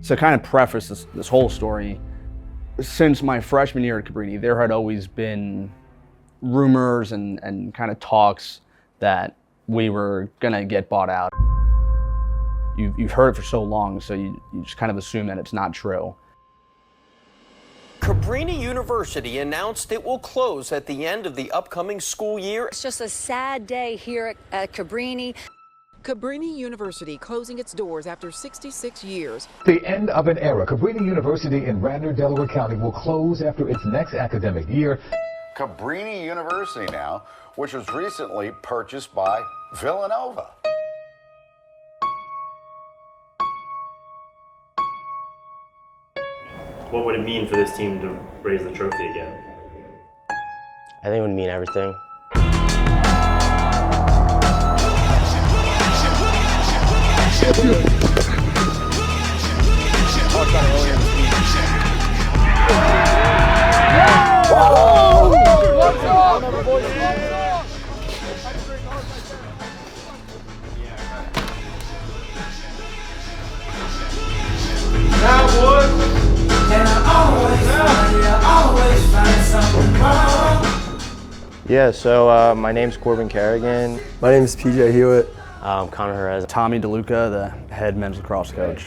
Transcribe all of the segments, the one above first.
To kind of preface this whole story, since my freshman year at Cabrini, there had always been rumors and kind of talks that we were gonna get bought out. You've heard it for so long, so you just kind of assume that it's not true. Cabrini University announced it will close at the end of the upcoming school year. It's just a sad day here at Cabrini. Cabrini University closing its doors after 66 years. The end of an era. Cabrini University in Radnor, Delaware County will close after its next academic year. Cabrini University now, which was recently purchased by Villanova. What would it mean for this team to raise the trophy again? I think it would mean everything. Yeah, so my name's Corbin Kerrigan. My name is PJ Hewitt. Connor Jerez. Tommy DeLuca, the head men's lacrosse coach.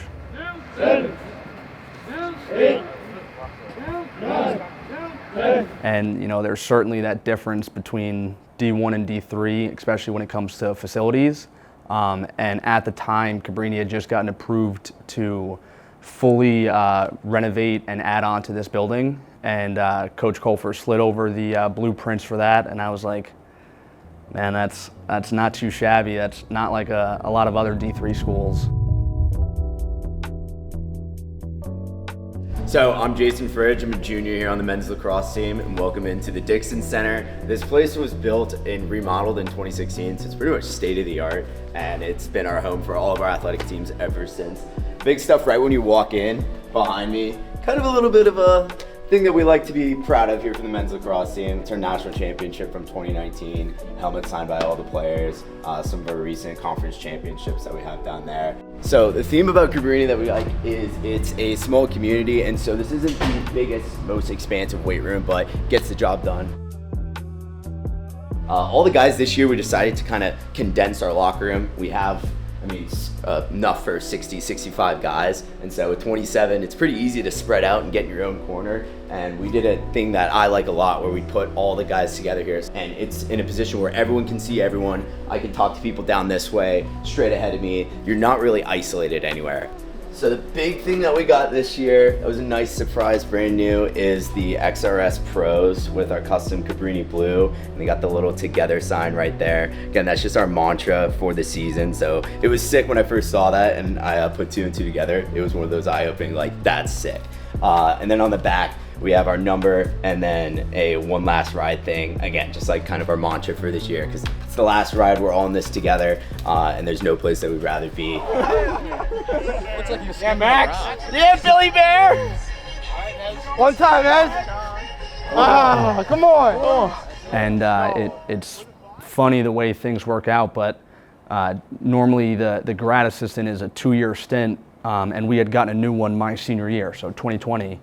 And there's certainly that difference between D1 and D3, especially when it comes to facilities. And at the time, Cabrini had just gotten approved to fully renovate and add on to this building. And Coach Colfer slid over the blueprints for that, and I was like, man, that's not too shabby. That's not like a lot of other D3 schools. So I'm Jason Fridge, I'm a junior here on the men's lacrosse team, and welcome into the Dixon Center. This place was built and remodeled in 2016, so it's pretty much state of the art, and it's been our home for all of our athletic teams ever since. Big stuff right when you walk in, behind me, kind of a little bit of a thing that we like to be proud of here for the men's lacrosse team. It's our national championship from 2019, helmet signed by all the players, some of our recent conference championships that we have down there. So the theme about Cabrini that we like is it's a small community, and so this isn't the biggest, most expansive weight room, but gets the job done. All the guys this year, we decided to kind of condense our locker room. We have enough for 60, 65 guys. And so with 27, it's pretty easy to spread out and get in your own corner. And we did a thing that I like a lot where we put all the guys together here. And it's in a position where everyone can see everyone. I can talk to people down this way, straight ahead of me. You're not really isolated anywhere. So the big thing that we got this year, that was a nice surprise, brand new, is the XRS Pros with our custom Cabrini blue. And they got the little together sign right there. Again, that's just our mantra for the season. So it was sick when I first saw that and I put two and two together. It was one of those eye-opening, like, that's sick. And then on the back, we have our number and then a one last ride thing. Again, just like kind of our mantra for this year, because it's the last ride, we're all in this together, and there's no place that we'd rather be. Yeah, Max. Yeah, Billy Bear. One time, man. Ah, come on. And it's funny the way things work out, but normally the grad assistant is a 2-year stint, and we had gotten a new one my senior year, so 2020.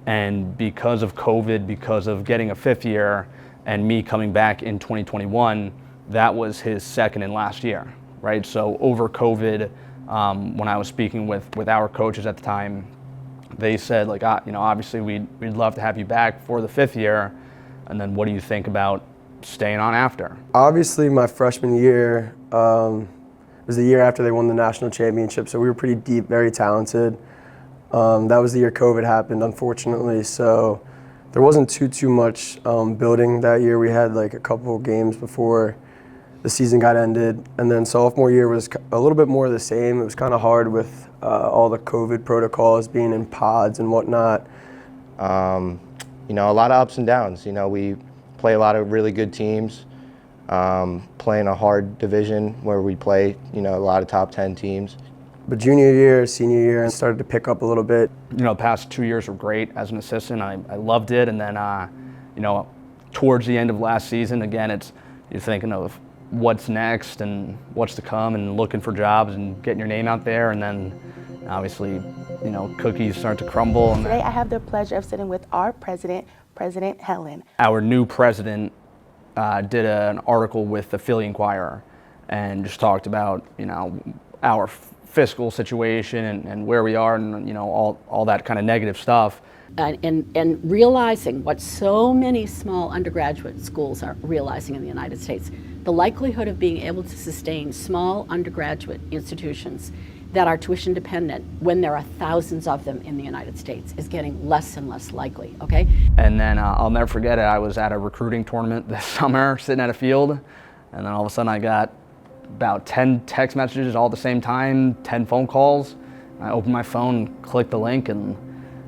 And because of COVID, because of getting a 5th year, and me coming back in 2021, that was his second and last year, right? So over COVID, when I was speaking with our coaches at the time, they said, like, obviously we'd love to have you back for the 5th year, and then what do you think about staying on after? Obviously, my freshman year was the year after they won the national championship, so we were pretty deep, very talented. That was the year COVID happened, unfortunately, so there wasn't too much building that year. We had like a couple games before the season got ended, and then sophomore year was a little bit more of the same. It was kind of hard with all the COVID protocols, being in pods and whatnot. A lot of ups and downs. We play a lot of really good teams, playing a hard division where we play, a lot of top 10 teams. But junior year, senior year, I started to pick up a little bit. The past 2 years were great as an assistant. I loved it, and then towards the end of last season, again, you're thinking of what's next and what's to come, and looking for jobs and getting your name out there. And then Obviously, you know, cookies start to crumble. And Today I have the pleasure of sitting with our president, President Helen. our new president did an article with the Philly Inquirer and just talked about, you know, our fiscal situation and where we are and, you know, all that kind of negative stuff. And realizing what so many small undergraduate schools are realizing in the United States, the likelihood of being able to sustain small undergraduate institutions that are tuition dependent when there are thousands of them in the United States is getting less and less likely, okay? And then I'll never forget it, I was at a recruiting tournament this summer sitting at a field, and then all of a sudden I got about 10 text messages all at the same time, 10 phone calls. I opened my phone, clicked the link, and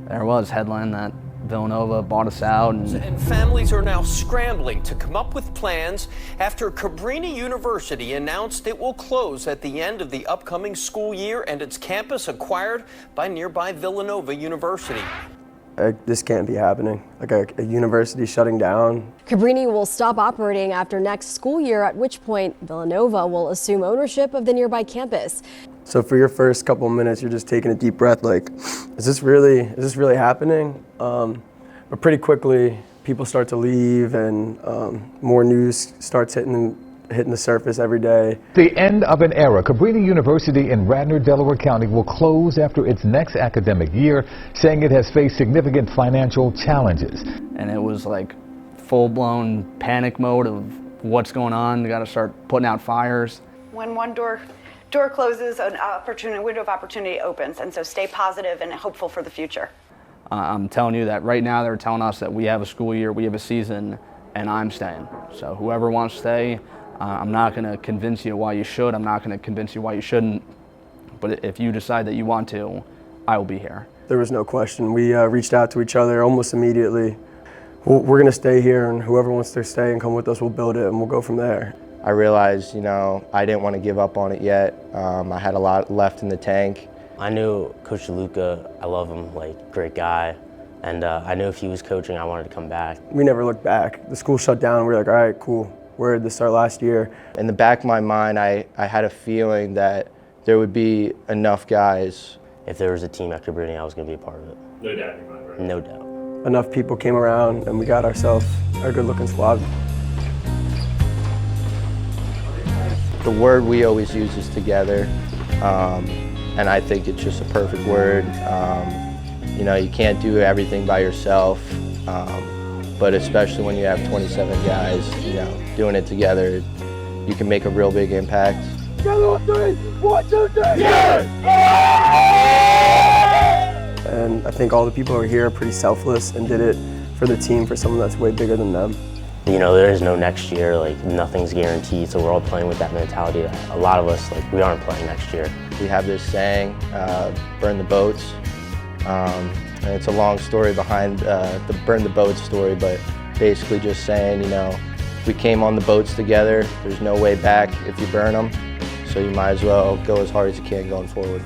there was headline that Villanova bought us out. And families are now scrambling to come up with plans after Cabrini University announced it will close at the end of the upcoming school year and its campus acquired by nearby Villanova University. This can't be happening. Like a university shutting down. Cabrini will stop operating after next school year, at which point Villanova will assume ownership of the nearby campus. So for your first couple minutes, you're just taking a deep breath, like, is this really happening? But pretty quickly, people start to leave, and more news starts hitting the surface every day. The end of an era. Cabrini University in Radnor, Delaware County will close after its next academic year, saying it has faced significant financial challenges. And it was like full-blown panic mode of what's going on. We got to start putting out fires. When one door closes, an window of opportunity opens, and so stay positive and hopeful for the future. I'm telling you that right now they're telling us that we have a school year, we have a season, and I'm staying. So whoever wants to stay, I'm not going to convince you why you should. I'm not going to convince you why you shouldn't. But if you decide that you want to, I will be here. There was no question. We reached out to each other almost immediately. We're going to stay here, and whoever wants to stay and come with us, we'll build it, and we'll go from there. I realized, you know, I didn't want to give up on it yet. I had a lot left in the tank. I knew Coach Luca, I love him, like, great guy. And I knew if he was coaching, I wanted to come back. We never looked back. The school shut down, we were like, all right, cool. We're at the start last year. In the back of my mind, I had a feeling that there would be enough guys. If there was a team at Cabrini, I was going to be a part of it. No doubt in your mind, right? No doubt. Enough people came around, and we got ourselves a good-looking squad. The word we always use is together, and I think it's just a perfect word. You know, you can't do everything by yourself, but especially when you have 27 guys, you know, doing it together, you can make a real big impact. And I think all the people who are here are pretty selfless and did it for the team, for someone that's way bigger than them. You know, there is no next year, like nothing's guaranteed, so we're all playing with that mentality. A lot of us, like, we aren't playing next year. We have this saying, burn the boats, and it's a long story behind the burn the boats story, but basically just saying, you know, we came on the boats together, there's no way back if you burn them, so you might as well go as hard as you can going forward.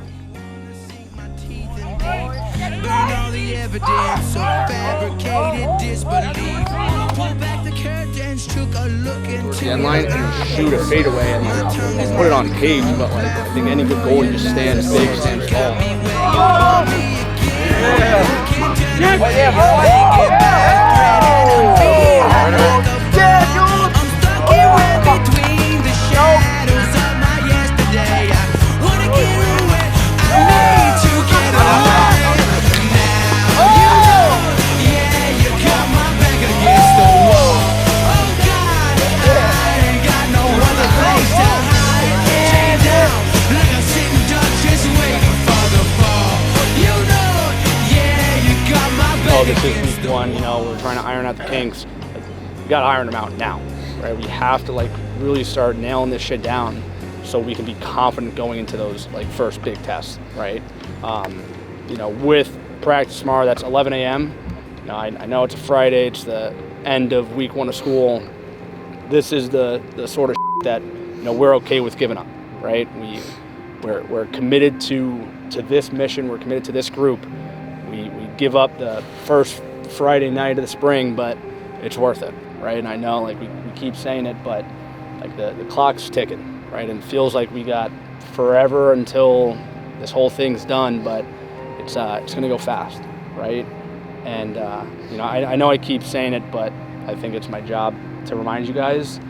Burn all the evidence of fabricated disbelief. Pull back the curtains, took a look into the end line and shoot a fadeaway and like, put it on page, but like I think any good goalie just stands big, stands tall. This is week one, you know, we're trying to iron out the kinks. We gotta iron them out now, right? We have to like really start nailing this shit down so we can be confident going into those like first big tests, right? You know, with practice tomorrow, that's 11 a.m. You know, I know it's a Friday, it's the end of week one of school. This is the sort of that, you know, we're okay with giving up, right? We're committed to this mission, we're committed to this group. We give up the first Friday night of the spring, but it's worth it, right? And I know, like, we keep saying it, but like the clock's ticking, right? And it feels like we got forever until this whole thing's done, but it's going to go fast, right? And I know I keep saying it, but I think it's my job to remind you guys,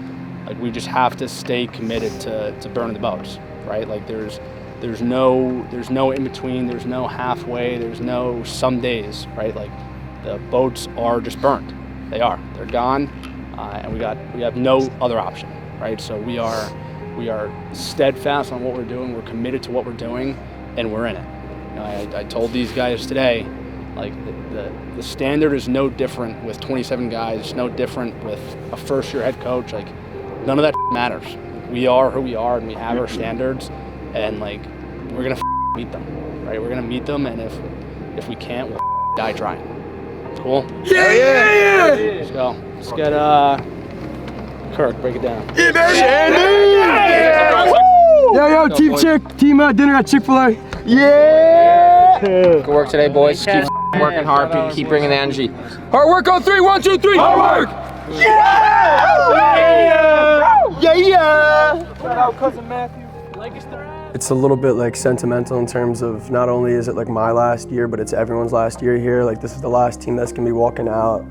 like, we just have to stay committed to burning the boats, right? Like there's no in between, there's no halfway, there's no some days, right? Like the boats are just burned. They're gone, and we have no other option, right? So we are steadfast on what we're doing. We're committed to what we're doing, and we're in it. I told these guys today, like the standard is no different with 27 guys. It's no different with a first-year head coach. Like none of that matters. We are who we are, and we have our standards, and like we're gonna meet them, right? We're gonna meet them, and if we can't, we'll die trying. Cool? Yeah! Let's go. Let's get Kirk, break it down. Yeah, baby! Yo, team dinner at Chick-fil-A. Yeah! Good work today, boys. Keep working hard. Keep bringing the energy. Hard work on 3. 1, 2, 3. Hard work! Yeah! Shout out cousin Matthew. It's a little bit like sentimental in terms of not only is it like my last year, but it's everyone's last year here. Like this is the last team that's gonna be walking out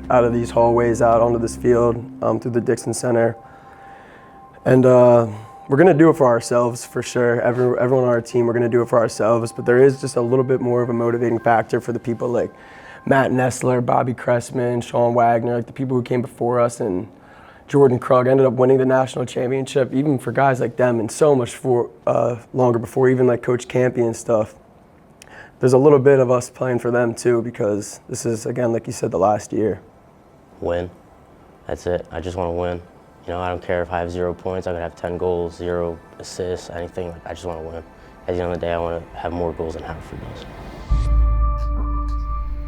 of these hallways, out onto this field, through the Dixon Center. And we're gonna do it for ourselves for sure. Everyone on our team, we're gonna do it for ourselves, but there is just a little bit more of a motivating factor for the people like Matt Nessler, Bobby Cressman, Sean Wagner, like the people who came before us, and Jordan Krug ended up winning the national championship, even for guys like them, and so much longer before even like Coach Campy and stuff. There's a little bit of us playing for them too, because this is, again, like you said, the last year. Win. That's it. I just want to win. I don't care if I have 0 points. I could have 10 goals, 0 assists, anything. Like, I just want to win. At the end of the day, I want to have more goals than Haverford does.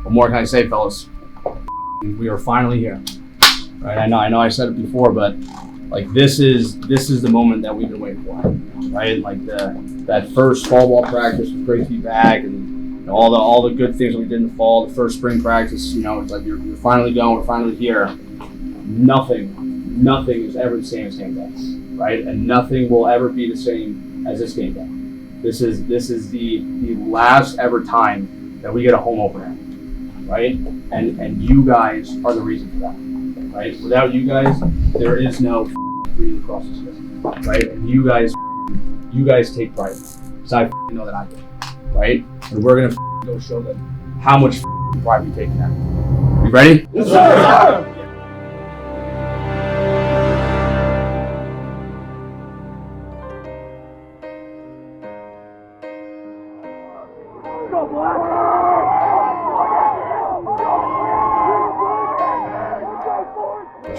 What more can I say, fellas? We are finally here. Right? I know I said it before, but like this is the moment that we've been waiting for, right? Like that first fall ball practice was great to be back, and all the good things that we did in the fall. The first spring practice, it's like you're finally going, we're finally here. Nothing is ever the same as game day, right? And nothing will ever be the same as this game day. This is the last ever time that we get a home opener, right? And you guys are the reason for that. Right? Without you guys, there is no breathing across this system, right? And you guys take pride in it. So I know that I do, right? And we're gonna go show them how much pride we take in that. You ready? Yes, sir! Go, boy!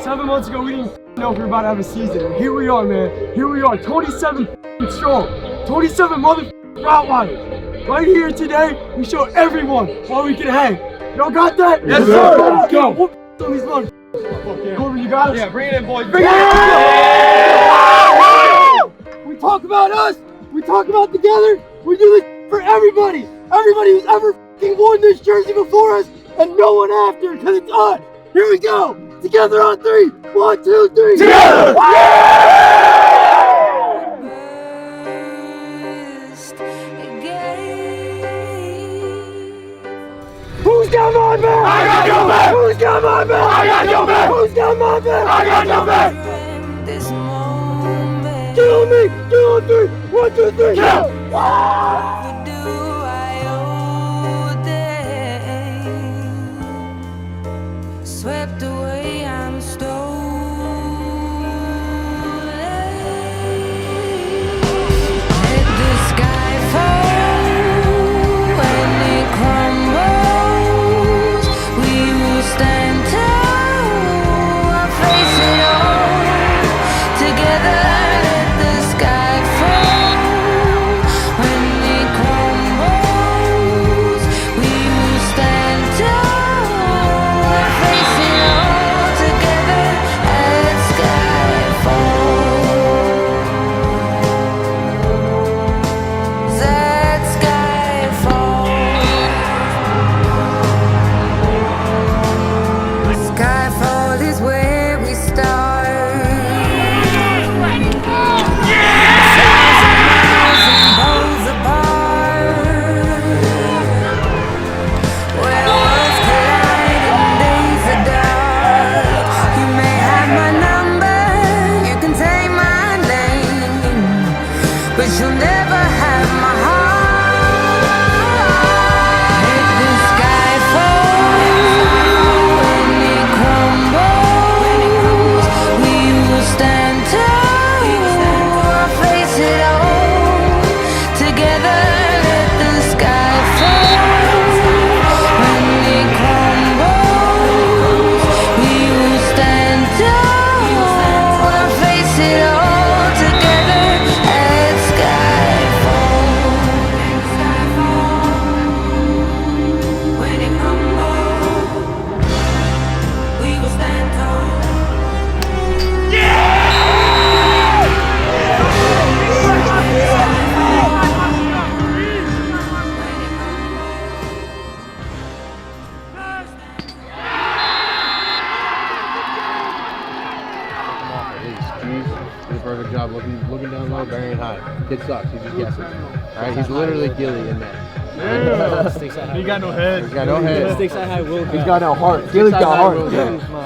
7 months ago, we didn't know if we were about to have a season. And here we are, man. Here we are, 27 strong. 27 route riders. Right here today, we show everyone why we can hang. Y'all got that? Yes, sir. Let's go. Whoop on these mother. Corbin, you got us? Yeah, bring it in, boys. Bring it in. We talk about us. We talk about together. We do this for everybody. Everybody who's ever worn this jersey before us, and no one after, because it's us. Here we go. Together on 3. 1, 2, 3. Together! Who's got my back? I got your back! Who's got my back? I got your back! Who's got my back? I got your back! Get on me! Get on 3! 1, 2, 3! Go! Swept away, I'm stolen. Let the sky fall when it crumbles. We will stand tall, I'll face it all together. Let the sky fall when it crumbles. but you'll never have my heart. Let the sky fall when it crumbles. We will stand tall, face it all together. Let the sky fall when it crumbles. We will stand tall, face it all together. Let sky fall when it crumbles. We will stand tall. Did a perfect job looking down low, burying high. Kid sucks. He's just guessing. All right, he's literally Gilly in there. He got no head. He's got no head. Stakes high will go. He's got no heart. Gilly's got heart.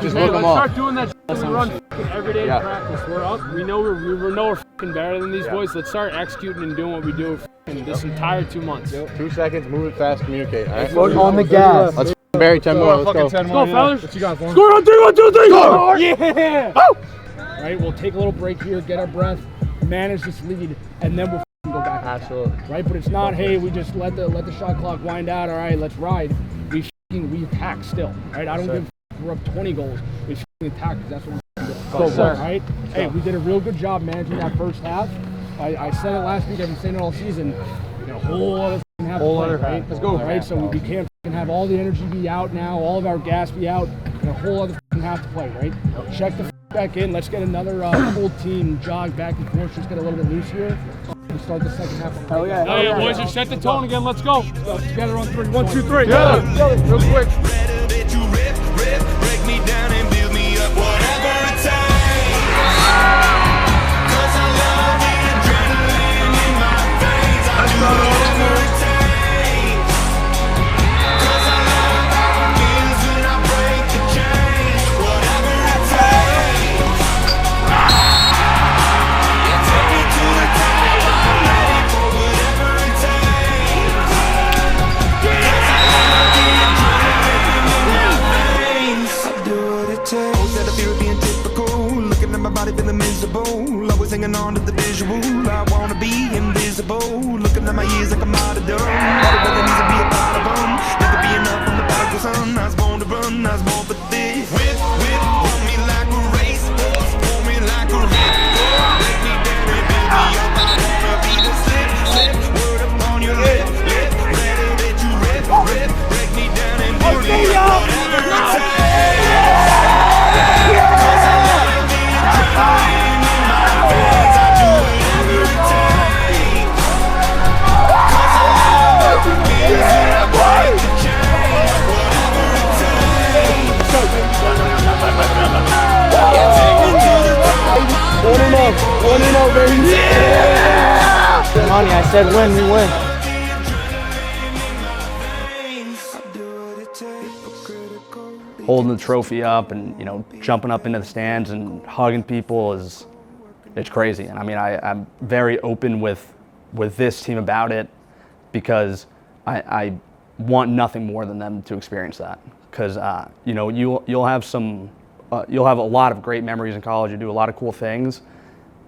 Just look him Let's off. start doing that shit. We run every day to practice. We're up. We know we're fucking better than these boys. Let's start executing and doing what we do this entire 2 months. 2 seconds, move it fast, communicate. All right. Foot on the gas. Let's bury 10 more. Let's go. Let's go, fellas. What you got for him? Score on 3, 1, 2, 3. Go! Yeah. Right. We'll take a little break here, get our breath, manage this lead, and then we'll go back. Absolutely. Right. But it's not, hey, we just let the shot clock wind out. All right, let's ride. We attack still. Right. I don't give a we're up 20 goals. We attack because that's what we do. So, right. Hey, we did a real good job managing that first half. I said it last week. I've been saying it all season. We got a whole other half to play, right? Let's go. All right. So we can't have all the energy be out now, all of our gas be out, and a whole other half to play, right? Check the back in. Let's get another full team jog back and forth. Just get a little bit loose here. And start the second half. Hell yeah. Oh yeah, boys, just set the tone again. Let's go. Together on 3. 1, 2, 3. Together. Real quick. Break me down and build me up, whatever it takes. 'Cause I love the adrenaline in my veins. I do whatever it takes. 'Cause I love how it feels when I break the chains. Whatever it takes. You take me to the top, I'm ready for whatever it takes. 'Cause I love the adrenaline in my veins. I do what it takes. Always had a fear of being typical. Looking at my body feeling miserable. Always hanging on to the visual. I wanna be invisible. Looking at my years like I'm out of done. Everybody needs to be a part of them. Never be enough from the prodigal son. I was born to run, I was born for this. Whip, pull me like a racehorse. Pull me like a ripcord. Break me down and build me up. I wanna be the slip. Word upon your lip. Ready that you rip. Break me down and build me up. Whatever it takes. Money, I said win, we win. Holding the trophy up and, you know, jumping up into the stands and hugging people it's crazy. And I mean, I'm very open with this team about it because I want nothing more than them to experience that. Because you know, you'll have a lot of great memories in college. You do a lot of cool things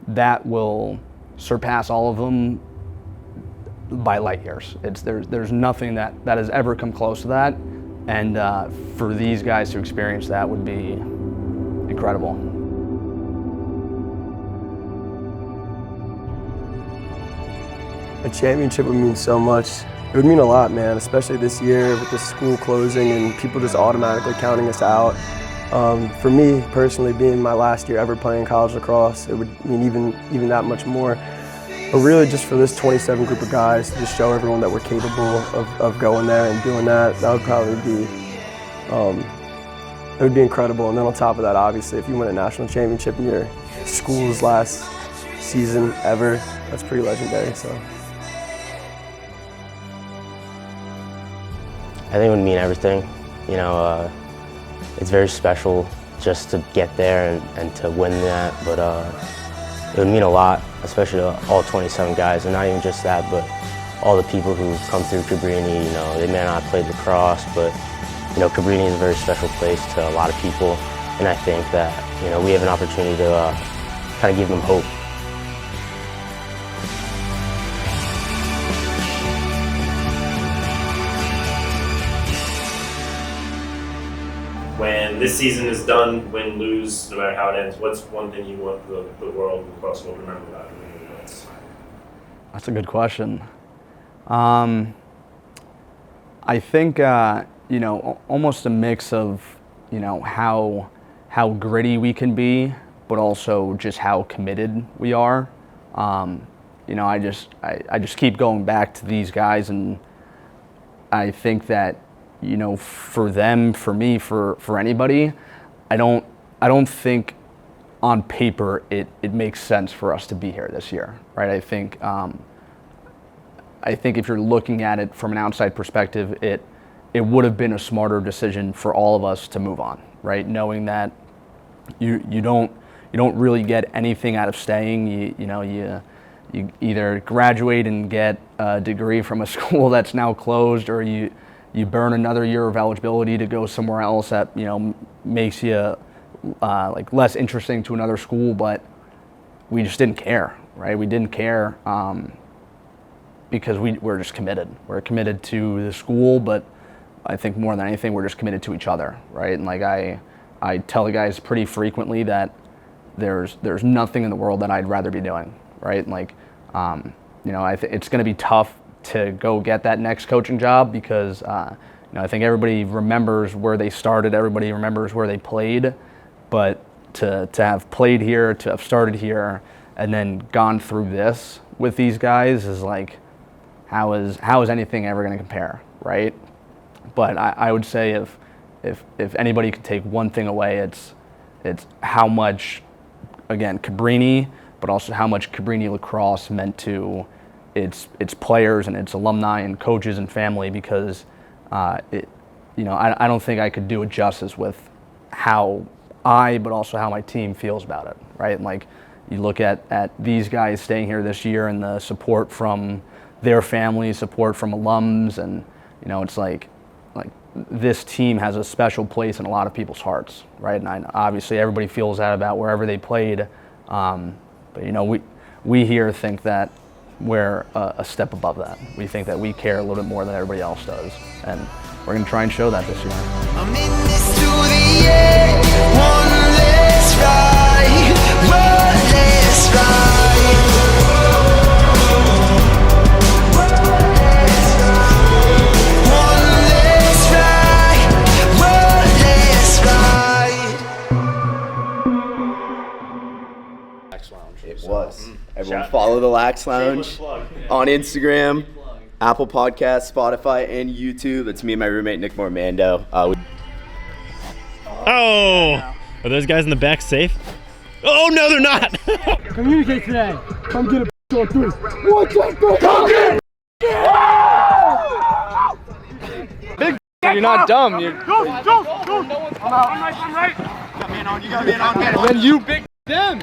that will surpass all of them by light years. There's nothing that has ever come close to that. And for these guys to experience that would be incredible. A championship would mean so much. It would mean a lot, man, especially this year with the school closing and people just automatically counting us out. For me, personally, being my last year ever playing college lacrosse, it would mean even that much more. But really just for this 27 group of guys to just show everyone that we're capable of going there and doing that would probably be, it would be incredible. And then on top of that, obviously, if you win a national championship in your school's last season ever, that's pretty legendary. So. I think it would mean everything. You know, it's very special just to get there and to win that, but it would mean a lot. especially all 27 guys, and not even just that, but all the people who come through Cabrini. You know, they may not have played lacrosse, but you know, Cabrini is a very special place to a lot of people, and I think that, you know, we have an opportunity to kind of give them hope. When this season is done, win, lose, no matter how it ends, what's one thing you want the world and across the world to remember about it? That's a good question. I think, you know, almost a mix of, you know, how gritty we can be, but also just how committed we are. You know, I just keep going back to these guys, and I think that, you know, for them, for me, for anybody, I don't think on paper it makes sense for us to be here this year, right? I think if you're looking at it from an outside perspective, it would have been a smarter decision for all of us to move on, right? Knowing that you don't really get anything out of staying. You either graduate and get a degree from a school that's now closed, or you burn another year of eligibility to go somewhere else that, you know, makes you like less interesting to another school. But we just didn't care, right? We didn't care because we're just committed. We're committed to the school, but I think more than anything, we're just committed to each other, right? And like I tell the guys pretty frequently that there's nothing in the world that I'd rather be doing, right? And like, you know, it's going to be tough to go get that next coaching job because, you know, I think everybody remembers where they started, everybody remembers where they played, but to have played here, to have started here, and then gone through this with these guys is like, how is anything ever going to compare, right? But I would say if anybody could take one thing away, it's how much, again, Cabrini, but also how much Cabrini lacrosse meant to its players and its alumni and coaches and family, because you know, I don't think I could do it justice with how but also how my team feels about it, right? And like, you look at these guys staying here this year and the support from their families, support from alums, and you know, it's like this team has a special place in a lot of people's hearts, right? And obviously everybody feels that about wherever they played, but you know, we here think that we're a step above that. We think that we care a little bit more than everybody else does, and we're going to try and show that this year. I'm in this to the end, one last ride, one last ride. It was. Everyone follow the Lax Lounge on Instagram, Apple Podcasts, Spotify, and YouTube. It's me and my roommate, Nick Mormando. Are those guys in the back safe? Oh, no, they're not. Communicate today. Come get a on 3. 1, 2, 3. Come get Big, you're not dumb. You're... Go. I'm right. You got me on. Then you big them.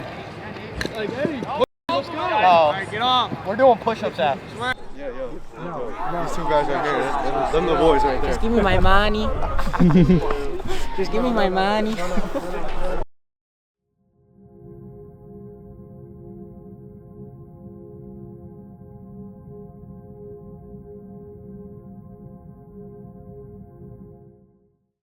Like, hey, let's go. All right, get on. We're doing push-ups after. These two guys right here. Them the boys right there. Just give me my money. Just give me my money.